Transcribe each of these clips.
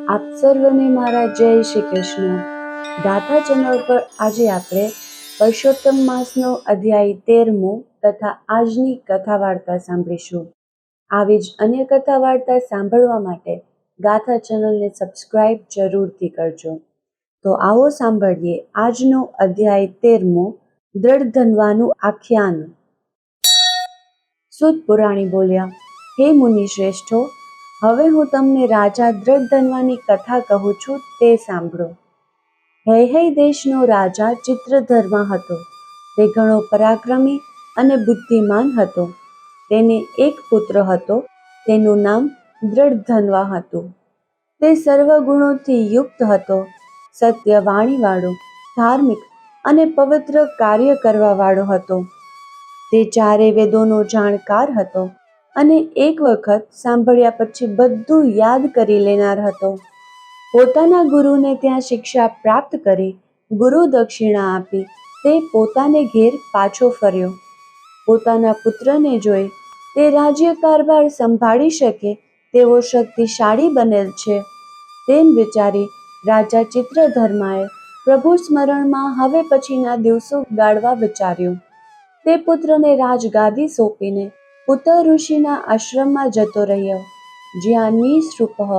આપ સર્વને મારા જય શ્રી કૃષ્ણ. ગાથા ચેનલ પર આજે આપણે પુરુષોત્તમ માસનો અધ્યાય 13મો તથા આજની કથા વાર્તા સાંભળીશું. આવી જ અન્ય કથા વાર્તા સાંભળવા માટે ગાથા ચેનલને સબસ્ક્રાઇબ જરૂરથી કરજો. તો આવો સાંભળીએ આજનો અધ્યાય 13મો, દ્રઢધન્વાનું આખ્યાન. સૂત પુરાણી બોલ્યા, હે મુનિ શ્રેષ્ઠો, હવે હું તમને રાજા દ્રઢધન્વાની કથા કહું છું, તે સાંભળો. હૈહય દેશનો રાજા ચિત્રધર્મા હતો. તે ઘણો પરાક્રમી અને બુદ્ધિમાન હતો. તેને એક પુત્ર હતો, તેનું નામ દ્રઢધન્વા હતું. તે સર્વ ગુણોથી યુક્ત હતો, સત્ય વાણીવાળો, ધાર્મિક અને પવિત્ર કાર્ય કરવાવાળો હતો. તે ચારે વેદોનો જાણકાર હતો અને એક વખત સાંભળ્યા પછી બધું યાદ કરી લેનાર હતો. પોતાના ગુરુને ત્યાં શિક્ષા પ્રાપ્ત કરી ગુરુ દક્ષિણા આપી તે પોતાને ઘેર પાછો ફર્યો. પોતાના પુત્રને જોઈ તે રાજ્ય કારભાર સંભાળી શકે તેવો શક્તિશાળી બનેલ છે તેમ વિચારી રાજા ચિત્રધર્માએ પ્રભુ સ્મરણમાં હવે પછીના દિવસો ગાળવા વિચાર્યું. તે પુત્રને રાજગાદી સોંપીને પુત્ર ઋષિના આશ્રમમાં જતો રહ્યો, જ્યાં નિઃસૃપઃ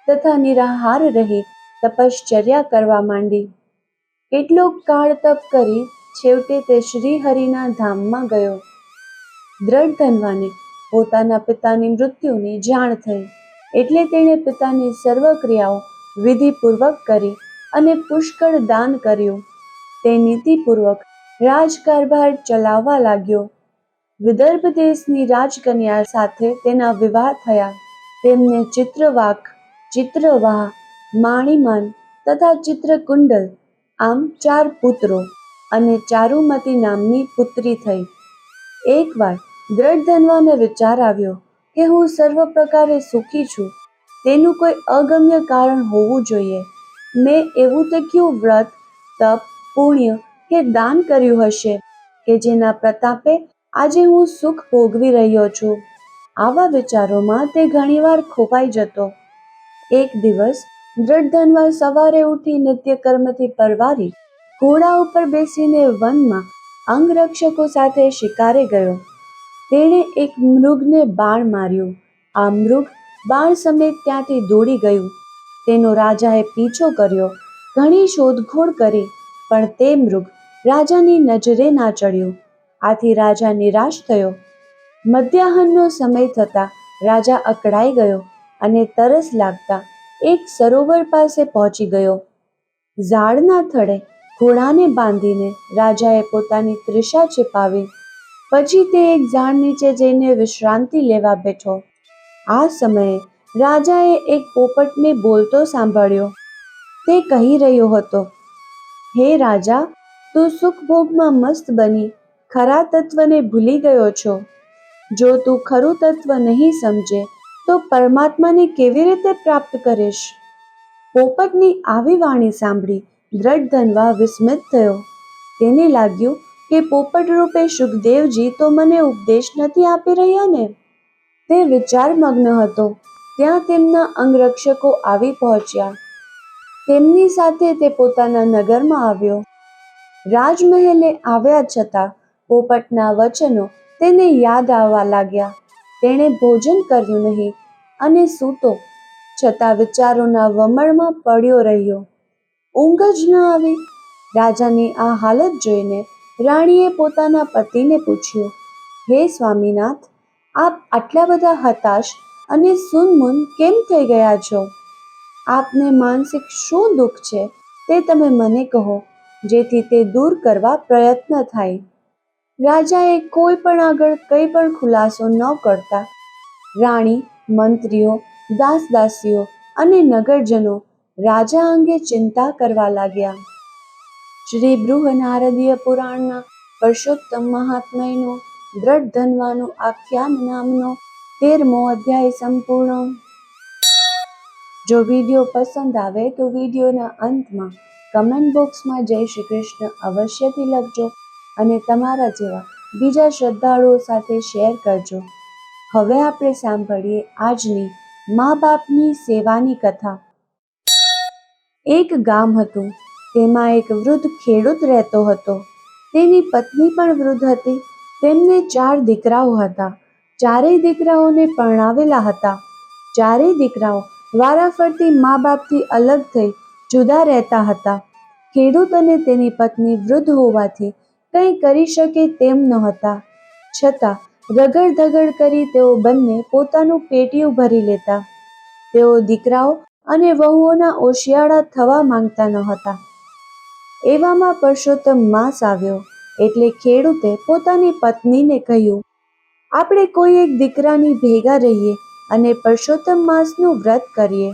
તથા નિરાહાર રહી તપશ્ચર્યા કરવા માંડી. કેટલોક કાળ તપ કરી છેવટે તે શ્રીહરિના ધામમાં ગયો. દ્રઢધન્વાને પોતાના પિતાની મૃત્યુની જાણ થઈ, એટલે તેણે પિતાની સર્વ ક્રિયાઓ વિધિપૂર્વક કરી અને પુષ્કળ દાન કર્યું. તે નીતિપૂર્વક રાજકારભાર ચલાવવા લાગ્યો. વિદર્ભ દેશની રાજકન્યા સાથે તેના વિવાહ થયા. તેમને ચિત્રવાક, ચિત્રવાહ, માણિમાન તથા ચિત્રકુંડલ આમ 4 પુત્રો અને ચારુમતી નામની પુત્રી થઈ. એકવાર દ્રઢધન્વાને વિચાર આવ્યો કે હું સર્વ પ્રકારે સુખી છું, તેનું કોઈ અગમ્ય કારણ હોવું જોઈએ. મેં એવું તે કયું વ્રત, તપ, પુણ્ય કે દાન કર્યું હશે કે જેના પ્રતાપે આજે હું સુખ ભોગવી રહ્યો છું? આવા વિચારોમાં તે ઘણીવાર ખોવાઈ જતો. એક દિવસ દ્રઢધન્વા સવારે ઉઠી નિત્યકર્મથી પરવારી ઘોડા ઉપર બેસીને વનમાં અંગરક્ષકો સાથે શિકારે ગયો. તેણે એક મૃગને બાણ માર્યું. આ મૃગ બાણ સમેત ત્યાંથી દોડી ગયું. તેનો રાજાએ પીછો કર્યો, ઘણી શોધખોળ કરી, પણ તે મૃગ રાજાની નજરે ના ચડ્યું. આથી રાજા નિરાશ થયો. મધ્યાહનનો સમય થતાં રાજા અકળાઈ ગયો અને તરસ લાગતા એક સરોવર પાસે પહોંચી ગયો. ઝાડના થડે ઘોડાને બાંધીને રાજાએ પોતાની તૃષા छिपाવી. પછી તે એક ઝાડ નીચે જઈને વિશ્રાંતિ લેવા બેઠો. આ સમયે રાજાએ એક પોપટને બોલતો સાંભળ્યો. તે કહી રહ્યો હતો, હે રાજા, તું સુખભોગમાં મસ્ત બની ખરા તત્વને ભૂલી ગયો છો. જો તું ખરું તત્વ નહીં સમજે તો પરમાત્માને કેવી રીતે પ્રાપ્ત કરીશ? પોપટની આવી વાણી સાંભળી દ્રઢધન્વા વિસ્મિત થયો. તેને લાગ્યું કે પોપટ રૂપે શુકદેવજી તો મને ઉપદેશ નથી આપી રહ્યા ને? તે વિચારમગ્ન હતો ત્યાં તેમના અંગરક્ષકો આવી પહોંચ્યા. તેમની સાથે તે પોતાના નગરમાં આવ્યો. રાજમહેલે આવ્યા છતાં પોપટના વચનો તેને યાદ આવવા લાગ્યા. તેણે ભોજન કર્યું નહીં અને સૂતો છતાં વિચારોના વમળમાં પડ્યો રહ્યો. ઊંઘ જ ન આવી. રાજાની આ હાલત જોઈને રાણીએ પોતાના પતિને પૂછ્યું, હે સ્વામીનાથ, આપ આટલા બધા હતાશ અને સૂનમૂન કેમ થઈ ગયા છો? આપને માનસિક શું દુઃખ છે તે તમે મને કહો, જેથી તે દૂર કરવા પ્રયત્ન થાય. રાજાએ કોઈ પણ આગળ કંઈ પણ ખુલાસો ન કરતા રાણી, મંત્રીઓ, દાસદાસીઓ અને નગરજનો રાજા અંગે ચિંતા કરવા લાગ્યા. શ્રી બૃહનારદીય પુરાણના પુરુષોત્તમ મહાત્મ્યનો દ્રઢધન્વાનું આખ્યાન નામનો 13મો અધ્યાય સંપૂર્ણ. જો વિડીયો પસંદ આવે તો વિડીયોના અંતમાં કમેન્ટ બોક્સમાં જય શ્રી કૃષ્ણ અવશ્યથી લખજો અને તમારા જેવા બીજા શ્રદ્ધાળુઓ સાથે શેર કરજો. હવે આપણે સાંભળીએ આજની મા બાપની સેવાની કથા. એક ગામ હતું. તેમાં એક વૃદ્ધ ખેડૂત રહેતો હતો. તેની પત્ની પણ વૃદ્ધ હતી. તેમને 4 દીકરાઓ હતા. ચારેય દીકરાઓને પરણાવેલા હતા. ચારેય દીકરાઓ વારાફરતી મા બાપથી અલગ થઈ જુદા રહેતા હતા. ખેડૂત અને તેની પત્ની વૃદ્ધ હોવાથી કંઈ કરી શકે તેમ નહોતા. છતાં રગડ-ધગડ કરી તેઓ બંને પોતાનું પેટીયું ભરી લેતા. તેઓ દીકરાઓ અને વહુઓના ઓશિયાળા થવા માંગતા નહોતા. એવામાં પરસોત્તમ માસ આવ્યો એટલે ખેડૂતે પોતાની પત્નીને કહ્યું, આપણે કોઈ એક દીકરાની ભેગા રહીએ અને પરસોત્તમ માસનું વ્રત કરીએ.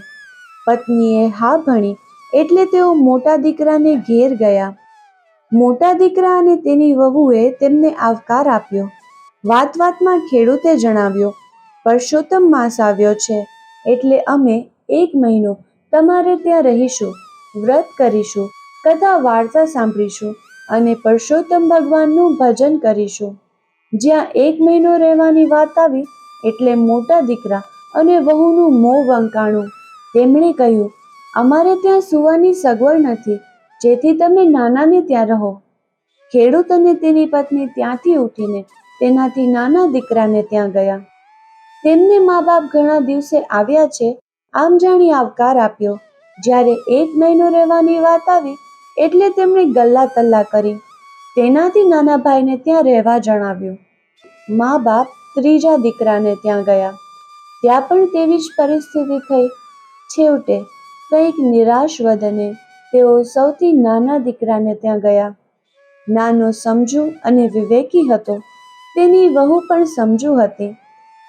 પત્નીએ હા ભણી એટલે તેઓ મોટા દીકરાને ઘેર ગયા. મોટા દીકરા અને તેની વહુએ તેમને આવકાર આપ્યો. વાતમાં ખેડૂતે જણાવ્યું, પરસોત્તમ માસ આવ્યો છે એટલે અમે 1 મહિનો તમારે ત્યાં રહીશું, વ્રત કરીશું, કથા વાર્તા સાંભળીશું અને પરસોત્તમ ભગવાનનું ભજન કરીશું. જ્યાં 1 મહિનો રહેવાની વાત આવી એટલે મોટા દીકરા અને વહુનું મોં વંકાણું. તેમણે કહ્યું, અમારે ત્યાં સૂવાની સગવડ નથી, જેથી તમે નાનાને ત્યાં રહો. ખેડૂત અને તેની પત્ની ત્યાંથી ઉઠીને તેનાથી નાના દીકરાને ત્યાં ગયા. તેમને મા બાપ ઘણા દિવસે આવ્યા છે આમ જાણી આવકાર આપ્યો. જ્યારે 1 મહિનો રહેવાની વાત આવી એટલે તેમણે ગલ્લા તલ્લા કરી તેનાથી નાના ભાઈને ત્યાં રહેવા જણાવ્યું. મા બાપ ત્રીજા દીકરાને ત્યાં ગયા. ત્યાં પણ તેવી જ પરિસ્થિતિ થઈ. છેવટે કંઈક નિરાશ વદને તેઓ સૌથી નાના દીકરાને ત્યાં ગયા. નાનો સમજુ અને વિવેકી હતો. તેની વહુ પણ સમજુ હતી.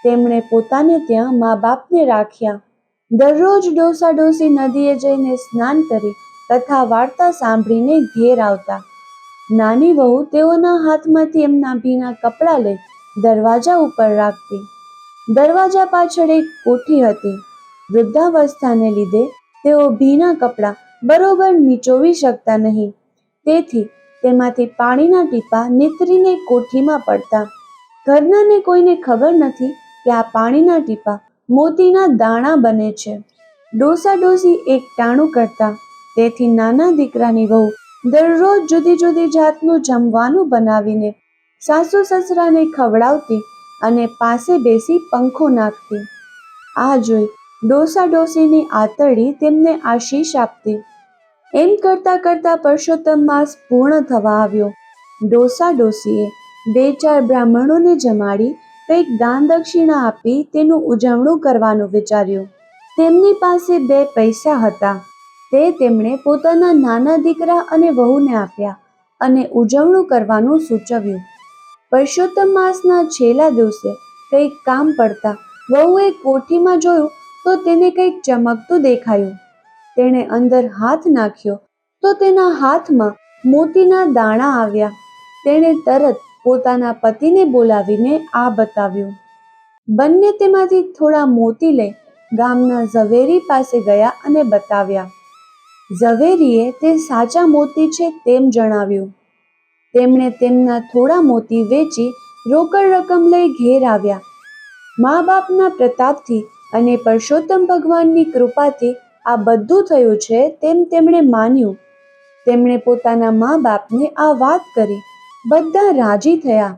તેમણે પોતાને ત્યાં મા બાપને રાખ્યા. દરરોજ ડોસા ડોસી નદીએ જઈને સ્નાન કરી કથા વાર્તા સાંભળીને ઘેર આવતા. નાની વહુ તેઓના હાથમાંથી એમના ભીના કપડાં લઈ દરવાજા ઉપર રાખતી. દરવાજા પાછળ એક કોઠી હતી. વૃદ્ધાવસ્થાને લીધે તેઓ ભીના કપડાં બરોબર નીચોવી શકતા નહીં. તેથી તેમાંથી પાણીના ટીપાં નીતરીને કોઠીમાં પડતા. ઘરનાને કોઈને ખબર નથી કે આ પાણીના ટીપાં મોતીના દાણા બને છે. ડોસા ડોસી એક ટાણું કરતા. તેથી નાના દીકરાની વહુ દરરોજ જુદી જુદી જાતનું જમવાનું બનાવીને સાસુ સસરાને ખવડાવતી અને પાસે બેસી પંખો નાખતી. આ જોઈ ડોસા ડોસીની આતરડી તેમને આશીષ આપતી. એમ કરતાં કરતાં પરસોત્તમ માસ પૂર્ણ થવા આવ્યો. ડોસા ડોસીએ 2-4 બ્રાહ્મણોને જમાડી કંઈક દાન દક્ષિણા આપી તેનું ઉજવણું કરવાનું વિચાર્યું. તેમની પાસે 2 પૈસા હતા. તે તેમણે પોતાના નાના દીકરા અને વહુને આપ્યા અને ઉજવણું કરવાનું સૂચવ્યું. પરસોત્તમ માસના છેલ્લા દિવસે કંઈક કામ પડતા વહુએ કોઠીમાં જોયું તો તેને કંઈક ચમકતું દેખાયું. તેણે અંદર હાથ નાખ્યો તો તેના હાથમાં મોતીના દાણા આવ્યા. તેણે તરત પોતાના પતિને બોલાવીને આ બતાવ્યું. બંને તેમાંથી થોડા મોતી લઈ ગામના ઝવેરી પાસે ગયા અને બતાવ્યા. ઝવેરીએ તે સાચા મોતી છે તેમ જણાવ્યું. તેમણે તેમના થોડા મોતી વેચી રોકડ રકમ લઈ ઘેર આવ્યા. મા બાપના પ્રતાપથી અને પરસોત્તમ ભગવાનની કૃપાથી આ બધું થયું છે તેમ તેમણે માન્યું. તેમણે પોતાના મા બાપને આ વાત કરી. બધા રાજી થયા.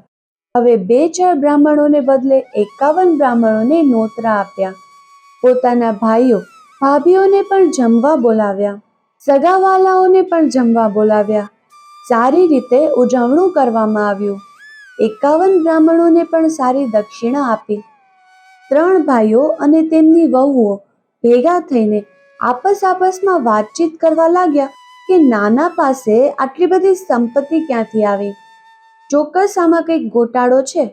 હવે 2-4 બ્રાહ્મણોને બદલે 51 બ્રાહ્મણોને નોતરા આપ્યા. પોતાના ભાઈઓ ભાભીઓને પણ જમવા બોલાવ્યા. સગાવાલાઓને પણ જમવા બોલાવ્યા. સારી રીતે ઉજવણું કરવામાં આવ્યું. 51 બ્રાહ્મણોને પણ સારી દક્ષિણા આપી. 3 ભાઈઓ અને તેમની વહુઓ ભેગા થઈને આપસમાં વાતચીત કરવા લાગ્યા કે નાના પાસે આટલી બધી સંપત્તિ ક્યાંથી આવી. ચોક્કસ આમાં કંઈક ગોટાળો છે.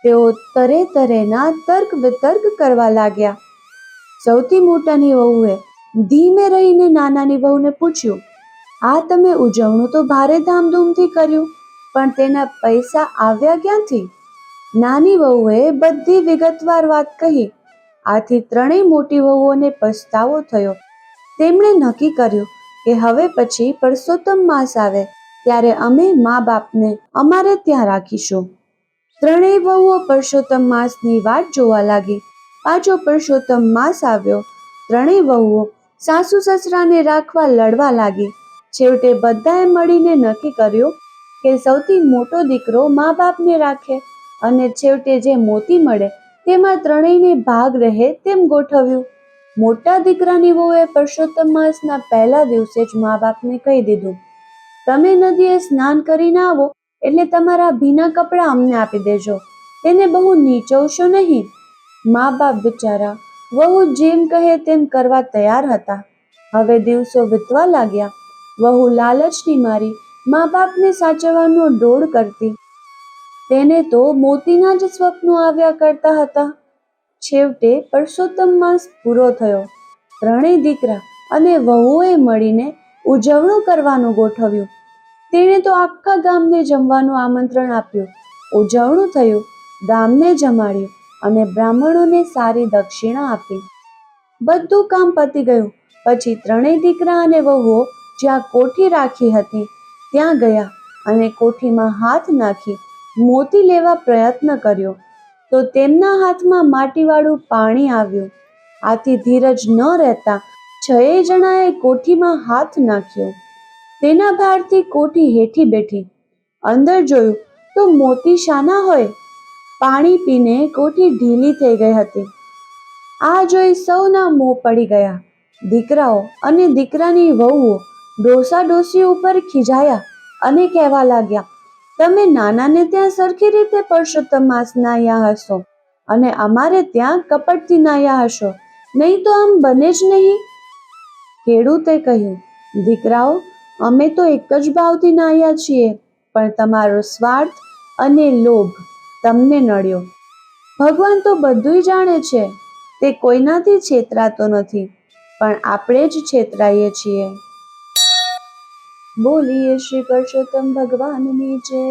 તેઓ તરેતરેના તર્ક વિતર્ક કરવા લાગ્યા. સૌથી મોટાની વહુએ ધીમે રહીને નાનાની વહુને પૂછ્યું, આ તમે ઉજવણું તો ભારે ધામધૂમથી કર્યું, પણ તેના પૈસા આવ્યા ક્યાંથી? નાની વહુએ બધી વિગતવાર વાત કહી. આથી 3 મોટી વહુઓને પસ્તાવો થયો. તેમણે નક્કી કર્યું કે હવે પછી પરસોત્તમ માસ આવે ત્યારે અમે મા બાપને અમારે ત્યાં રાખીશું. 3 વહુઓ પરસોત્તમ માસની વાટ જોવા લાગી. પાછો પરસોત્તમ માસ આવ્યો. 3 વહુઓ સાસુ સસરાને રાખવા લડવા લાગી. છેવટે બધાએ મળીને નક્કી કર્યું કે સૌથી મોટો દીકરો મા બાપને રાખે અને છેવટે જે મોતી મળે તેમાં ત્રણેયને ભાગ રહે તેમ ગોઠવ્યું. મોટા દીકરાની વહુએ પરસોત્તમ માસના પહેલા દિવસે જ મા બાપને કહી દીધું, તમે નદીએ સ્નાન કરીને આવો એટલે તમારા ભીના કપડાં અમને આપી દેજો, તેને બહુ નીચવશો નહીં. મા બાપ બિચારા વહુ જેમ કહે તેમ કરવા તૈયાર હતા. હવે દિવસો વીતવા લાગ્યા. વહુ લાલચની મારી મા બાપને સાચવવાનો ડોળ કરતી. તેને તો મોતીના જ સ્વપ્નો આવ્યા કરતા હતા. છેવટે પરસોત્તમ માસ પૂરો થયો. ત્રણેય દીકરા અને વહુએ મળીને ઉજવણું કરવાનું ગોઠવ્યું. તેણે તો આખા ગામને જમવાનું આમંત્રણ આપ્યું. ઉજવણું થયું, ગામને જમાડ્યું અને બ્રાહ્મણોને સારી દક્ષિણા આપી. બધું કામ પતી ગયું પછી ત્રણેય દીકરા અને વહુઓ જ્યાં કોઠી રાખી હતી ત્યાં ગયા અને કોઠીમાં હાથ નાખી મોતી લેવા પ્રયત્ન કર્યો તો તેમના હાથમાં માટીવાળું પાણી આવ્યું. આથી ધીરજ ન રહેતા છએ જણાએ કોઠીમાં હાથ નાખ્યો. તેના ભારથી કોઠી હેઠી બેઠી. અંદર જોયું તો મોતી શાના હોય? પાણી પીને કોઠી ઢીલી થઈ ગઈ હતી. આ જોઈ સૌના મોં પડી ગયા. દીકરાઓ અને દીકરાની વહુઓ ડોસા ડોસી ઉપર ખીજાયા અને કહેવા લાગ્યા, તમે નાનાને ત્યાં સરખી રીતે પરસોત્તમ માસ નાહ્યા હશો અને અમારે ત્યાં કપટથી નાહ્યા હશો, નહીં તો આમ બને જ નહીં. ખેડૂતે કહ્યું, દીકરાઓ, અમે તો એક જ ભાવથી નાહ્યા છીએ, પણ તમારો સ્વાર્થ અને લોભ તમને નડ્યો. ભગવાન તો બધુંય જાણે છે. તે કોઈનાથી છેતરાતો નથી, પણ આપણે જ છેતરાઈએ છીએ. બોલીએ શ્રી પરસોત્તમ ભગવાનની જય.